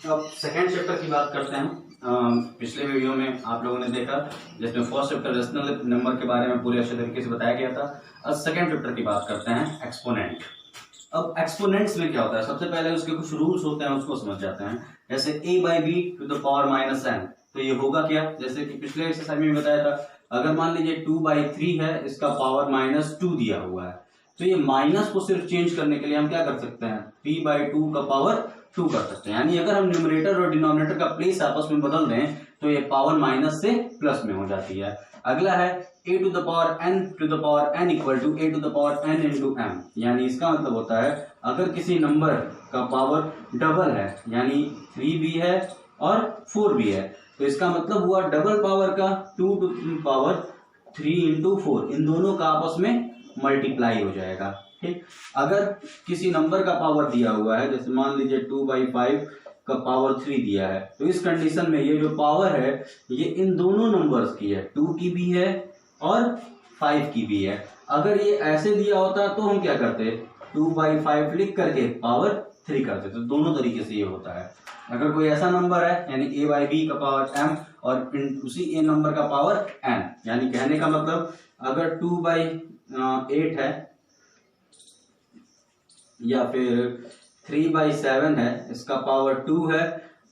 अब second chapter की बात करते हैं। पिछले वीडियो में आप लोगों ने देखा जिसमें फर्स्ट चैप्टर रेशनल नंबर के बारे में पूरे अच्छे तरीके से बताया गया था। अब सेकेंड चैप्टर की बात करते हैं, एक्सपोनेंट। अब एक्सपोनेंट्स में क्या होता है, सबसे पहले उसके कुछ रूल्स होते हैं, उसको समझ जाते हैं। जैसे a by b to the power minus n, तो ये होगा क्या, जैसे कि पिछले एक्सरसाइज में बताया था, अगर मान लीजिए 2/3 है, इसका पावर -2 दिया हुआ है, तो ये माइनस को सिर्फ चेंज करने के लिए हम क्या कर सकते हैं, 3/2 का पावर 2 कर सकते हैं। यानी अगर हम न्यूमरेटर और डिनोमिनेटर का प्लेस आपस में बदल दें तो ये पावर माइनस से प्लस में हो जाती है। अगला है a to the power n equal to a to the power n into m। यानी इसका मतलब होता है अगर किसी नंबर का पावर डबल है, यानी 3 भी है और 4 भी है, तो इसका मतलब हुआ डबल पावर का 2 टू पावर 3 इंटू 4, इन दोनों का आपस में मल्टीप्लाई हो जाएगा। ठीक, अगर किसी नंबर का पावर दिया हुआ है, जैसे मान लीजिए 2/5 का पावर 3 दिया है, तो इस कंडीशन में ये जो पावर है ये इन दोनों नंबर्स की है, 2 की भी है और 5 की भी है। अगर ये ऐसे दिया होता तो हम क्या करते, 2/5 लिख करके पावर 3 करते, तो दोनों तरीके से ये होता है। अगर कोई ऐसा नंबर है यानी a बाई बी का पावर m और उसी a नंबर का पावर n, यानी कहने का मतलब अगर 2/8 है या फिर 3/7 है, इसका पावर 2 है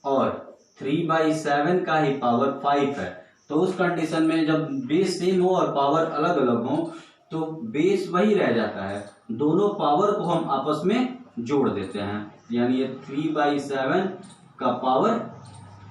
और 3/7 का ही पावर 5 है, तो उस कंडीशन में जब बेस सेम हो और पावर अलग अलग हो तो बेस वही रह जाता है, दोनों पावर को हम आपस में जोड़ देते हैं, यानी ये 3/7 का पावर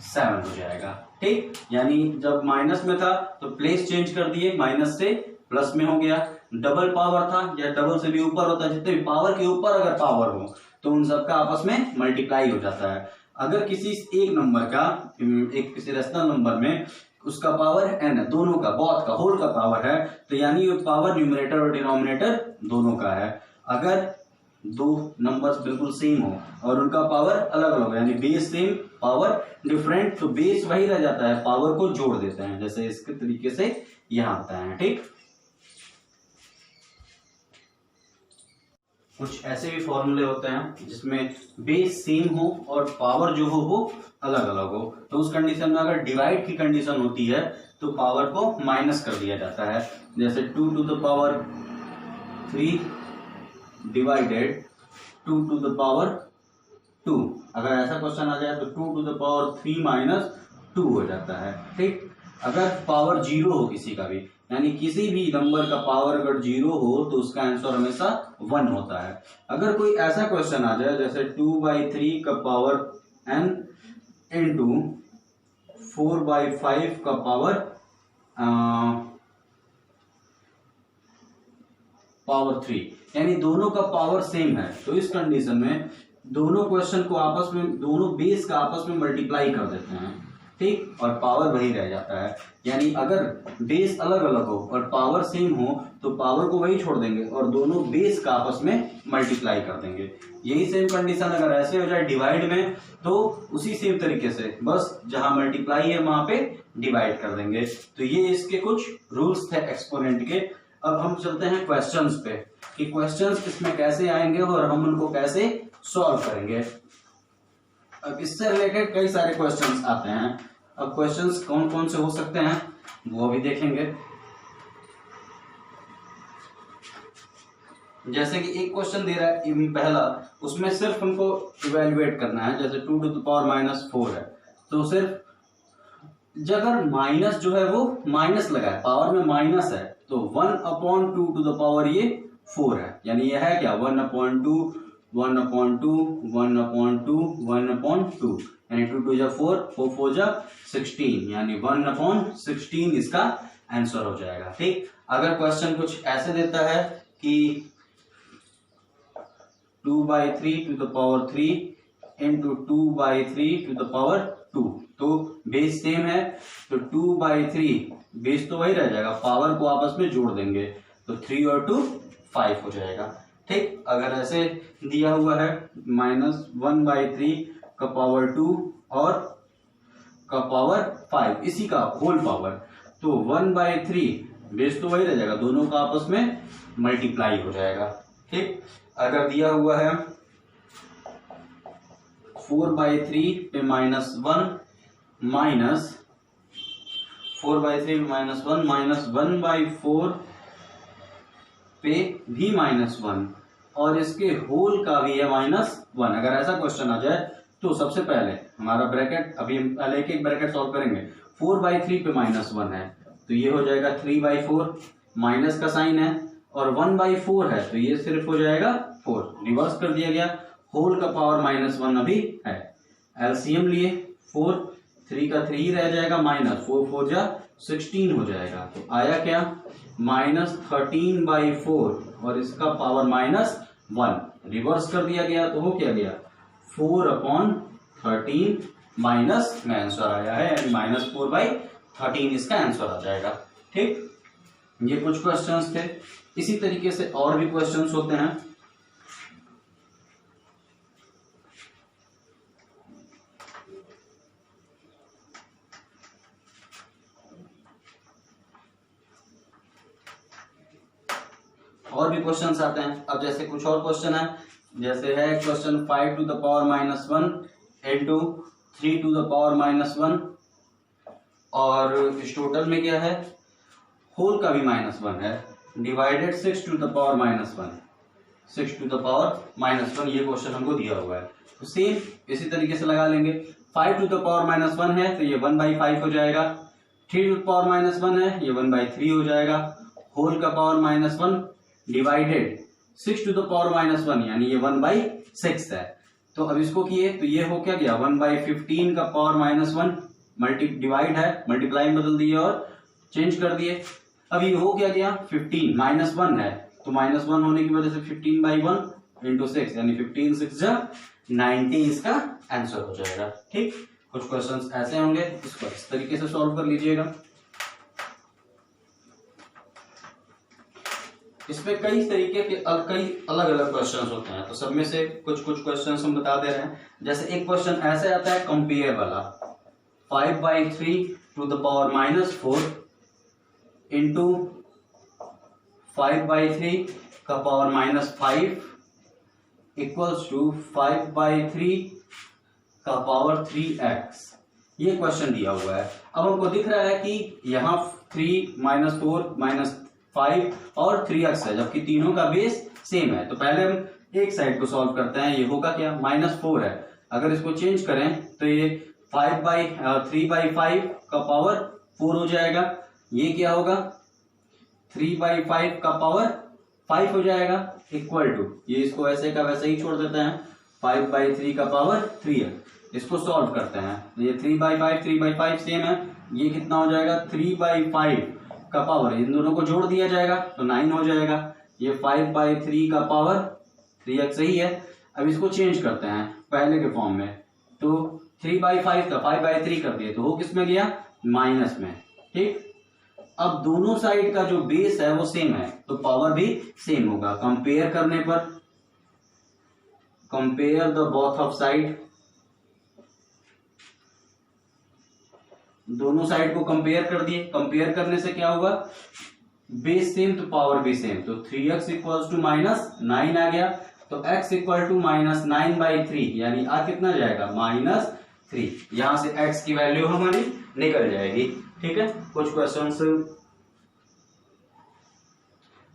7 हो जाएगा। ठीक, यानी जब माइनस में था तो प्लेस चेंज कर दिए, माइनस से प्लस में हो गया। डबल पावर था या डबल से भी ऊपर होता है, जितने भी पावर के ऊपर अगर पावर हो तो उन सबका आपस में मल्टीप्लाई हो जाता है। अगर किसी एक नंबर का, एक किसी रेशनल नंबर में उसका पावर n है, दोनों का, बोथ का, होल का पावर है, तो यानी पावर न्यूमरेटर और डिनोमिनेटर दोनों का है। अगर दो नंबर्स बिल्कुल सेम हो और उनका पावर अलग अलग, यानी बेस सेम पावर डिफरेंट, तो बेस वही रह जाता है, पावर को जोड़ देते हैं, जैसे इसके तरीके से यहां आता है। ठीक, कुछ ऐसे भी फॉर्मूले होते हैं जिसमें बेस सेम हो और पावर जो हो वो अलग अलग हो, तो उस कंडीशन में अगर डिवाइड की कंडीशन होती है तो पावर को माइनस कर दिया जाता है। जैसे 2 to the power 3 divided 2 to the power 2, अगर ऐसा क्वेश्चन आ जाए तो 2 टू द पावर 3 माइनस 2 हो जाता है। ठीक, अगर पावर 0 हो किसी का भी, यानी किसी भी नंबर का पावर अगर 0 हो तो उसका आंसर हमेशा 1 होता है। अगर कोई ऐसा क्वेश्चन आ जाए जैसे 2/3 का पावर n इंटू 4/5 का पावर 3, यानी दोनों का पावर सेम है, तो इस कंडीशन में दोनों क्वेश्चन को आपस में, दोनों बेस का आपस में मल्टीप्लाई कर देते हैं। ठीक, और पावर वही रह जाता है। यानी अगर बेस अलग अलग हो और पावर सेम हो तो पावर को वही छोड़ देंगे और दोनों बेस का आपस में मल्टीप्लाई कर देंगे। यही सेम कंडीशन अगर ऐसे हो जाए डिवाइड में, तो उसी सेम तरीके से बस जहां मल्टीप्लाई है वहां पे डिवाइड कर देंगे। तो ये इसके कुछ रूल्स थे एक्सपोनेंट के। अब हम चलते हैं क्वेश्चंस पे कि क्वेश्चंस इसमें कैसे आएंगे और हम उनको कैसे सॉल्व करेंगे। अब इससे रिलेटेड कई सारे क्वेश्चंस आते हैं। अब क्वेश्चंस कौन कौन से हो सकते हैं वो भी देखेंगे। जैसे कि एक क्वेश्चन दे रहा है पहला, उसमें सिर्फ हमको इवेल्युएट करना है, जैसे 2 टू द पावर -4 है, तो सिर्फ अगर माइनस जो है वो माइनस लगा है, पावर में माइनस है, तो 1/2 टू द पावर ये 4 है, यानी ये है क्या 1/2 1/2 1/2 1/2, यानी 2 2 जा 4 4 4 जा 16, यानी 1/16 इसका आंसर हो जाएगा। ठीक, अगर क्वेश्चन कुछ ऐसे देता है कि 2/3 to the power 3 into 2/3 to the power 2, तो बेस सेम है, तो 2/3 बेस तो वही रह जाएगा, पावर को आपस में जोड़ देंगे, तो 3 और 2 5 हो जाएगा। ठीक, अगर ऐसे दिया हुआ है -1/3 का पावर 2 और का पावर 5, इसी का होल पावर, तो 1/3 बेस तो वही रह जाएगा, दोनों का आपस में मल्टीप्लाई हो जाएगा। ठीक, अगर दिया हुआ है 4/3 पे -1 माइनस 4/3 पे -1 माइनस 1/4 पे भी -1 और इसके होल का भी है -1। अगर ऐसा क्वेश्चन आ जाए तो सबसे पहले हमारा ब्रैकेट, अभी हम पहले एक एक ब्रैकेट सॉल्व करेंगे। 4/3 पे -1 है तो ये हो जाएगा 3/4, माइनस का साइन है, और 1/4 है तो ये सिर्फ हो जाएगा 4, रिवर्स कर दिया गया। होल का पावर -1 अभी है। एलसीएम लिए 4, 3 का 3 रह जाएगा, माइनस 4 4 जा 16 हो जाएगा। तो आया क्या -13/4 और इसका पावर -1, रिवर्स कर दिया गया तो हो क्या गया 4/13 माइनस में आंसर आया है, यानी -4/13 इसका आंसर आ जाएगा। ठीक, ये कुछ क्वेश्चंस थे। इसी तरीके से और भी क्वेश्चंस होते हैं। और भी क्वेश्चंस आते हैं। अब जैसे कुछ और क्वेश्चन है, जैसे है question 5 to the power -1 into 3 to the power -1, और इस टोटल में क्या है, होल का भी -1 है, divided 6 to the power -1, 6 to the power -1, ये क्वेश्चन हमको दिया हुआ है। तो सेम इसी तरीके से लगा लेंगे। 5 to the power -1 है तो ये 1/5 हो जाएगा, 3 to the power -1 है ये 1/3 हो जाएगा, होल का power -1 divided 6 to the power -1 यानी ये 1/6 है। तो अब इसको किए तो ये हो क्या गया 1/15 का पावर -1, मल्टी डिवाइड है, मल्टीप्लाई में बदल दिए और चेंज कर दिए। अब ये हो क्या गया 15, -1 है तो -1 होने की वजह से 15/1 इंटू 6 यानी 15 6 जा 90 इसका आंसर हो जाएगा। ठीक, कुछ क्वेश्चंस ऐसे होंगे, इसको इस तरीके से सॉल्व कर लीजिएगा। इसमें कई तरीके के कई अलग अलग क्वेश्चंस होते हैं, तो सब में से कुछ कुछ क्वेश्चंस हम बता दे रहे हैं। जैसे एक क्वेश्चन ऐसे आता है कंपेयर वाला, 5/3 to the power -4 इंटू 5/3 का पावर -5 इक्वल्स टू 5/3 का पावर 3x। ये क्वेश्चन दिया हुआ है। अब हमको दिख रहा है कि यहाँ 3 -4 -5 और 3x है, जबकि तीनों का बेस सेम है। तो पहले हम एक साइड को सॉल्व करते हैं। ये होगा क्या -4 है, अगर इसको चेंज करें तो ये 3/5 का पावर 4 हो जाएगा। ये क्या होगा 3/5 का पावर 5 हो जाएगा, इक्वल टू ये इसको ऐसे का वैसे ही छोड़ देते हैं, 5/3 का पावर 3 है। इसको सॉल्व करते हैं, ये 3/5 सेम है, ये कितना हो जाएगा 3/5 का पावर, इन दोनों को जोड़ दिया जाएगा तो 9 हो जाएगा। ये 5/3 का पावर 3x सही है। अब इसको चेंज करते हैं पहले के फॉर्म में, तो 3/5 का 5/3 कर दिए तो वो किस में गया माइनस में। ठीक, अब दोनों साइड का जो बेस है वो सेम है तो पावर भी सेम होगा। कंपेयर करने पर, compare the both of side, दोनों साइड को कंपेयर कर दिए। कंपेयर करने से क्या होगा, बेस सेम तो पावर भी सेम, तो 3x इक्वल्स टू -9 आ गया, तो x इक्वल टू -9/3 यानी आ कितना जाएगा -3। यहां से x की वैल्यू हमारी निकल जाएगी। ठीक है, कुछ क्वेश्चंस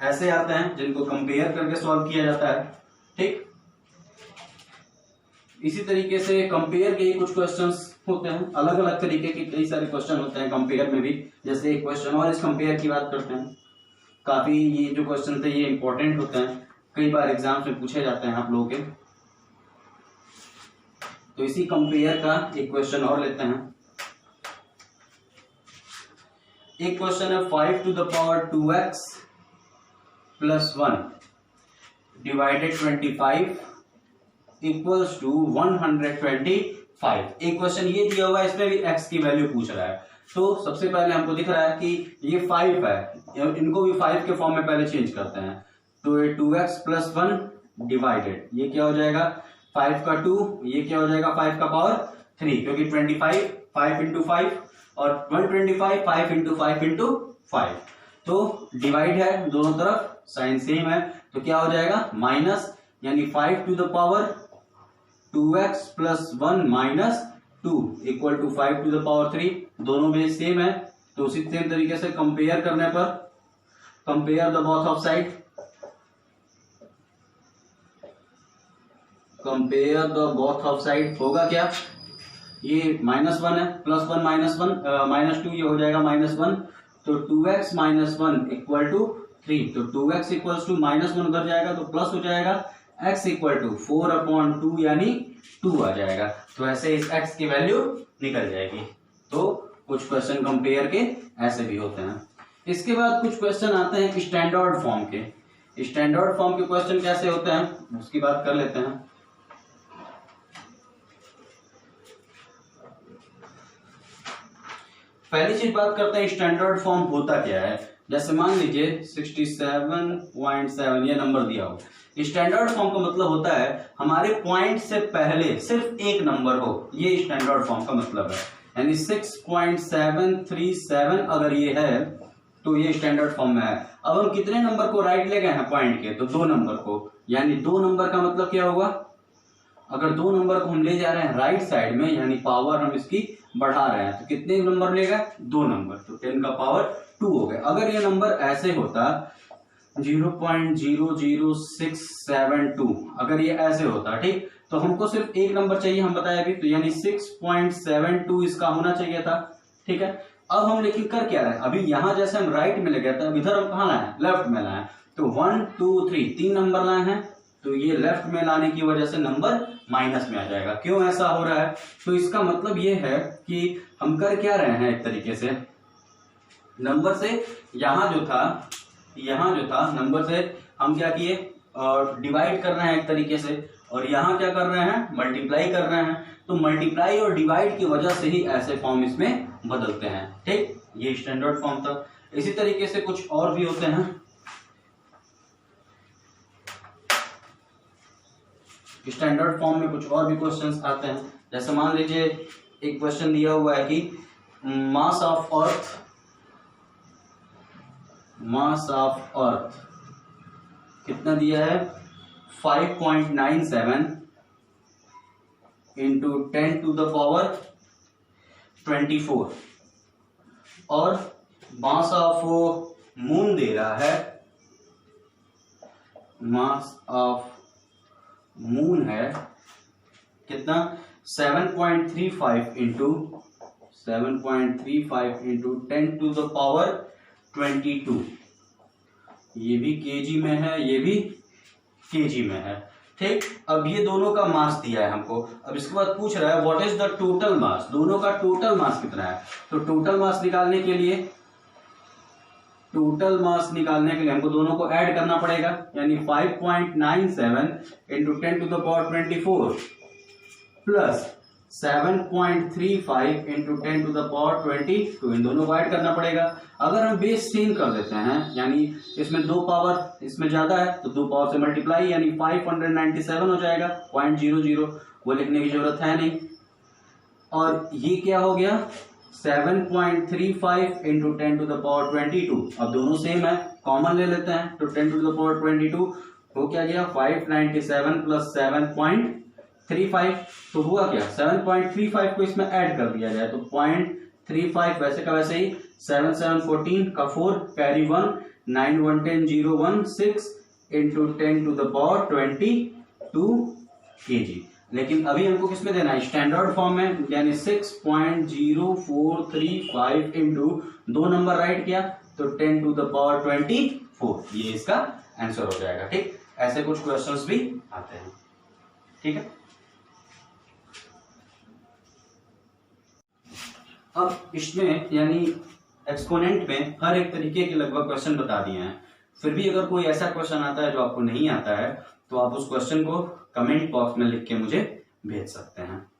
ऐसे आते हैं जिनको कंपेयर करके सॉल्व किया जाता है। ठीक, इसी तरीके से कंपेयर के कुछ क्वेश्चंस होते हैं, अलग अलग तरीके के कई सारे क्वेश्चन होते हैं कंपेयर में भी। जैसे एक क्वेश्चन और इस कंपेयर की बात करते हैं, काफी ये जो क्वेश्चन थे ये इंपॉर्टेंट होते हैं, कई बार एग्जाम्स में पूछे जाते हैं आप लोगों के। तो इसी कंपेयर का एक क्वेश्चन और लेते हैं। एक क्वेश्चन है 5 to the power 2x + 1 divided 25 equals to 125। एक क्वेश्चन ये दिया हुआ है, इसमें भी x की वैल्यू पूछ रहा है। तो सबसे पहले हमको दिख रहा है कि ये 5 है, इनको भी 5 के फॉर्म में पहले चेंज करते हैं। तो ये 2x + 1 डिवाइडेड, ये क्या हो जाएगा 5 का 2, ये क्या हो जाएगा 5 का पावर 3, क्योंकि 25 5 × 5 और 125 5 × 5 × 5। तो डिवाइड है, दोनों तरफ साइन सेम है, तो क्या हो जाएगा माइनस, यानी 5 to the power 2x plus 1 minus 2 equal to 5 to the power 3। दोनों बेस सेम है, तो उसी सेम तरीके से कंपेयर करने पर compare the both of side, compare the both of side होगा क्या, ये -1 है, +1 -2 ये हो जाएगा -1, तो 2x माइनस 1 इक्वल टू 3, तो 2x इक्वल टू -1 उधर जाएगा तो प्लस हो जाएगा, x इक्वल टू 4/2 यानी 2 आ जाएगा। तो ऐसे इस x की वैल्यू निकल जाएगी। तो कुछ क्वेश्चन कंपेयर के ऐसे भी होते हैं। इसके बाद कुछ क्वेश्चन आते हैं स्टैंडर्ड फॉर्म के। स्टैंडर्ड फॉर्म के क्वेश्चन कैसे होते हैं उसकी बात कर लेते हैं। पहली चीज बात करते हैं स्टैंडर्ड फॉर्म होता क्या है। जैसे मान लीजिए 67.7 ये नंबर दिया हो। स्टैंडर्ड फॉर्म का मतलब होता है हमारे पॉइंट से पहले सिर्फ एक नंबर हो, ये स्टैंडर्ड फॉर्म का मतलब है। यानी 6.737 अगर ये है तो ये स्टैंडर्ड फॉर्म में है। अब हम कितने नंबर को राइट ले गए हैं पॉइंट के, तो 2 नंबर को, यानी 2 नंबर का मतलब क्या होगा, अगर 2 नंबर को हम ले जा रहे हैं राइट साइड में यानी पावर हम इसकी बढ़ा रहे हैं, तो कितने नंबर लेगा, 2 नंबर, तो 10 का पावर 2 हो गया। अगर ये नंबर ऐसे होता 0.00672, अगर ये ऐसे होता ठीक, तो हमको सिर्फ एक नंबर चाहिए, हम बताए अभी, तो यानी 6.72 इसका होना चाहिए था। ठीक है, अब हम लेकिन कर क्या रहे हैं, अभी यहां जैसे हम राइट में ले गए थे, अब इधर हम कहां लाए, लेफ्ट में लाए, तो 1 2 3 नंबर लाए हैं, तो ये लेफ्ट में लाने की वजह से नंबर माइनस में आ जाएगा। क्यों ऐसा हो रहा है, तो इसका मतलब ये है कि हम कर क्या रहे हैं, एक तरीके से नंबर से यहां जो था नंबर से हम क्या किए, डिवाइड कर रहे हैं एक तरीके से, और यहां क्या कर रहे हैं, मल्टीप्लाई कर रहे हैं। तो मल्टीप्लाई और डिवाइड की वजह से ही ऐसे फॉर्म इसमें बदलते हैं। ठीक, ये स्टैंडर्ड फॉर्म था। इसी तरीके से कुछ और भी होते हैं। स्टैंडर्ड फॉर्म में कुछ और भी क्वेश्चंस आते हैं। जैसे मान लीजिए एक क्वेश्चन दिया हुआ है कि मास ऑफ अर्थ कितना दिया है, 5.97 इंटू 10 टू द पावर 24, और मास ऑफ मून दे रहा है, मास ऑफ मून है कितना, 7.35 इंटू 10 टू द पावर 22। ये भी केजी में है, ये भी केजी में है। ठीक, अब ये दोनों का मास दिया है हमको। अब इसके बाद पूछ रहा है what is the total mass, दोनों का टोटल मास कितना है। तो टोटल मास निकालने के लिए हमको दोनों को ऐड करना पड़ेगा, यानी 5.97 into 10 to the power 24 plus 7.35 into 10 to the power 22, इन दोनों को ऐड करना पड़ेगा। अगर हम बेस सेम कर देते हैं, यानी इसमें 2 पावर इसमें ज्यादा है तो 2 पावर से मल्टीप्लाई, यानी 597 हो जाएगा 0.00, वो लिखने की जरूरत है नहीं। और ये क्या हो गया, 7.35 इंटू 10 टू द पावर 22। अब दोनों सेम है, कॉमन ले लेते हैं, तो 10 टू द पावर 22 हो क्या गया, 597 प्लस 7.35, तो हुआ क्या, 7.35 को इसमें ऐड कर दिया जाए तो 0.35 वैसे का वैसे ही, 7 7 14 का 4 carry 1 9 1 10 0 1 6 into 10 to the power 22 kg। लेकिन अभी हमको किसमें देना है, स्टैंडर्ड फॉर्म में, यानी 6.0435 इंटू 2 नंबर राइट किया तो 10 टू द पावर 24, ये इसका आंसर हो जाएगा। ठीक, ऐसे कुछ क्वेश्चंस भी आते हैं। ठीक है, अब इसमें यानी एक्सपोनेंट में हर एक तरीके के लगभग क्वेश्चन बता दिए हैं। फिर भी अगर कोई ऐसा क्वेश्चन आता है जो आपको नहीं आता है तो आप उस क्वेश्चन को कमेंट बॉक्स में लिख के मुझे भेज सकते हैं।